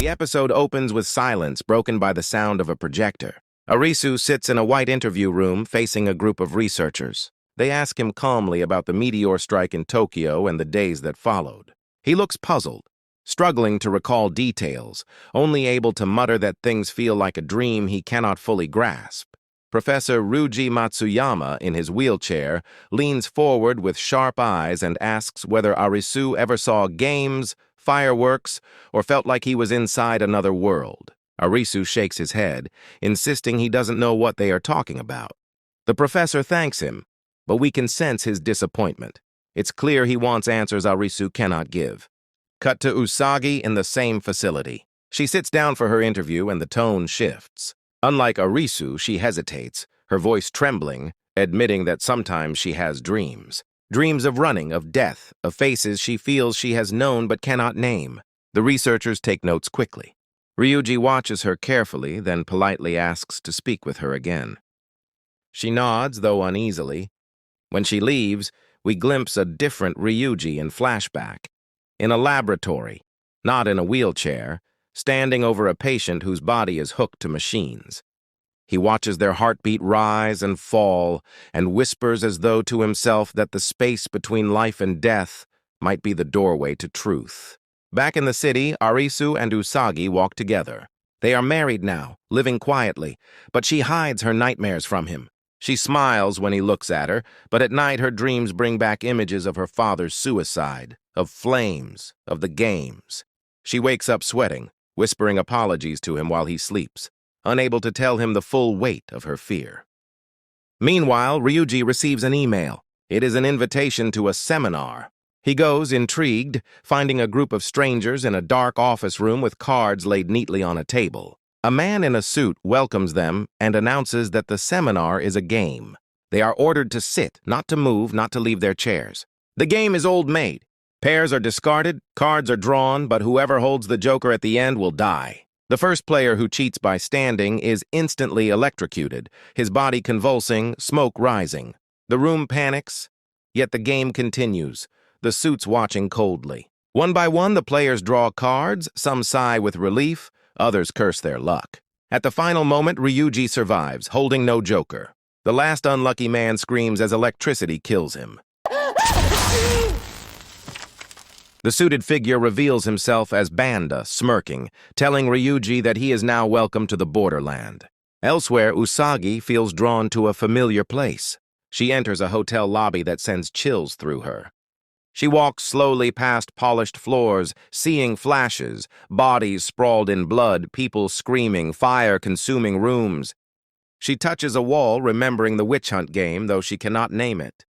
The episode opens with silence broken by the sound of a projector. Arisu sits in a white interview room facing a group of researchers. They ask him calmly about the meteor strike in Tokyo and the days that followed. He looks puzzled, struggling to recall details, only able to mutter that things feel like a dream he cannot fully grasp. Professor Ryuji Matsuyama, in his wheelchair, leans forward with sharp eyes and asks whether Arisu ever saw games, fireworks, or felt like he was inside another world. Arisu shakes his head, insisting he doesn't know what they are talking about. The professor thanks him, but we can sense his disappointment. It's clear he wants answers Arisu cannot give. Cut to Usagi in the same facility. She sits down for her interview and the tone shifts. Unlike Arisu, she hesitates, her voice trembling, admitting that sometimes she has dreams. Dreams of running, of death, of faces she feels she has known but cannot name. The researchers take notes quickly. Ryuji watches her carefully, then politely asks to speak with her again. She nods, though uneasily. When she leaves, we glimpse a different Ryuji in flashback. In a laboratory, not in a wheelchair, standing over a patient whose body is hooked to machines. He watches their heartbeat rise and fall and whispers as though to himself that the space between life and death might be the doorway to truth. Back in the city, Arisu and Usagi walk together. They are married now, living quietly, but she hides her nightmares from him. She smiles when he looks at her, but at night her dreams bring back images of her father's suicide, of flames, of the games. She wakes up sweating, whispering apologies to him while he sleeps, unable to tell him the full weight of her fear. Meanwhile, Ryuji receives an email. It is an invitation to a seminar. He goes, intrigued, finding a group of strangers in a dark office room with cards laid neatly on a table. A man in a suit welcomes them and announces that the seminar is a game. They are ordered to sit, not to move, not to leave their chairs. The game is old maid. Pairs are discarded, cards are drawn, but whoever holds the joker at the end will die. The first player who cheats by standing is instantly electrocuted, his body convulsing, smoke rising. The room panics, yet the game continues, the suits watching coldly. One by one, the players draw cards, some sigh with relief, others curse their luck. At the final moment, Ryuji survives, holding no joker. The last unlucky man screams as electricity kills him. The suited figure reveals himself as Banda, smirking, telling Ryuji that he is now welcome to the Borderland. Elsewhere, Usagi feels drawn to a familiar place. She enters a hotel lobby that sends chills through her. She walks slowly past polished floors, seeing flashes, bodies sprawled in blood, people screaming, fire-consuming rooms. She touches a wall, remembering the witch hunt game, though she cannot name it.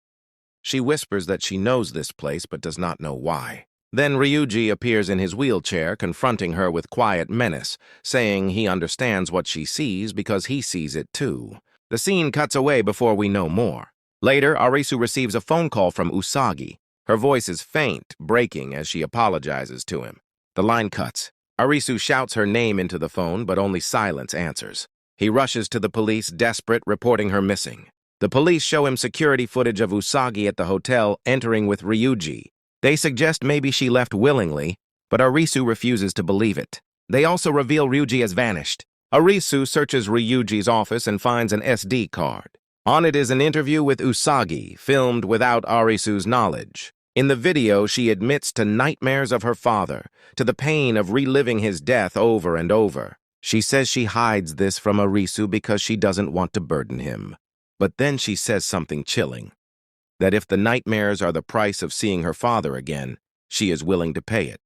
She whispers that she knows this place, but does not know why. Then Ryuji appears in his wheelchair, confronting her with quiet menace, saying he understands what she sees because he sees it too. The scene cuts away before we know more. Later, Arisu receives a phone call from Usagi. Her voice is faint, breaking as she apologizes to him. The line cuts. Arisu shouts her name into the phone, but only silence answers. He rushes to the police, desperate, reporting her missing. The police show him security footage of Usagi at the hotel, entering with Ryuji. They suggest maybe she left willingly, but Arisu refuses to believe it. They also reveal Ryuji has vanished. Arisu searches Ryuji's office and finds an SD card. On it is an interview with Usagi, filmed without Arisu's knowledge. In the video, she admits to nightmares of her father, to the pain of reliving his death over and over. She says she hides this from Arisu because she doesn't want to burden him. But then she says something chilling. That if the nightmares are the price of seeing her father again, she is willing to pay it.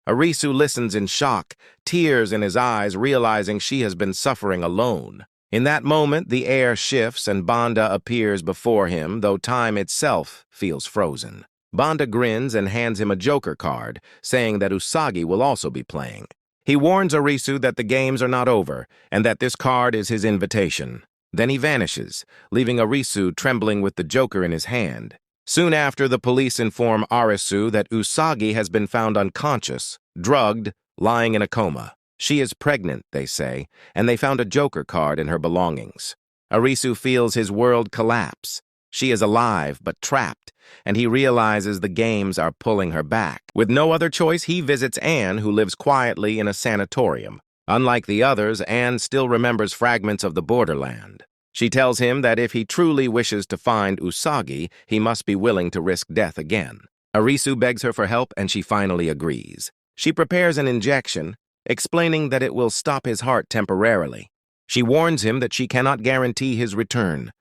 Arisu listens in shock, tears in his eyes, realizing she has been suffering alone. In that moment, the air shifts and Banda appears before him, though time itself feels frozen. Banda grins and hands him a joker card, saying that Usagi will also be playing. He warns Arisu that the games are not over, and that this card is his invitation. Then he vanishes, leaving Arisu trembling with the joker in his hand. Soon after, the police inform Arisu that Usagi has been found unconscious, drugged, lying in a coma. She is pregnant, they say, and they found a joker card in her belongings. Arisu feels his world collapse. She is alive but trapped, and he realizes the games are pulling her back. With no other choice, he visits Anne, who lives quietly in a sanatorium. Unlike the others, Anne still remembers fragments of the Borderland. She tells him that if he truly wishes to find Usagi, he must be willing to risk death again. Arisu begs her for help, and she finally agrees. She prepares an injection, explaining that it will stop his heart temporarily. She warns him that she cannot guarantee his return.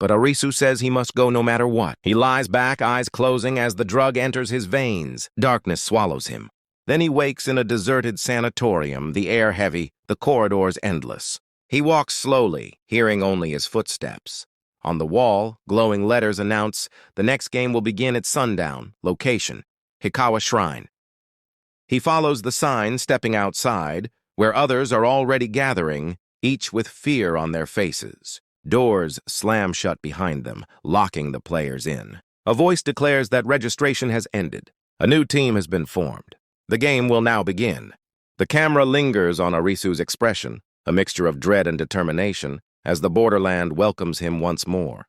But Arisu says he must go no matter what. He lies back, eyes closing as the drug enters his veins. Darkness swallows him. Then he wakes in a deserted sanatorium, the air heavy, the corridors endless. He walks slowly, hearing only his footsteps. On the wall, glowing letters announce the next game will begin at sundown. Location: Hikawa Shrine. He follows the sign, stepping outside, where others are already gathering, each with fear on their faces. Doors slam shut behind them, locking the players in. A voice declares that registration has ended. A new team has been formed. The game will now begin. The camera lingers on Arisu's expression, a mixture of dread and determination, as the Borderland welcomes him once more.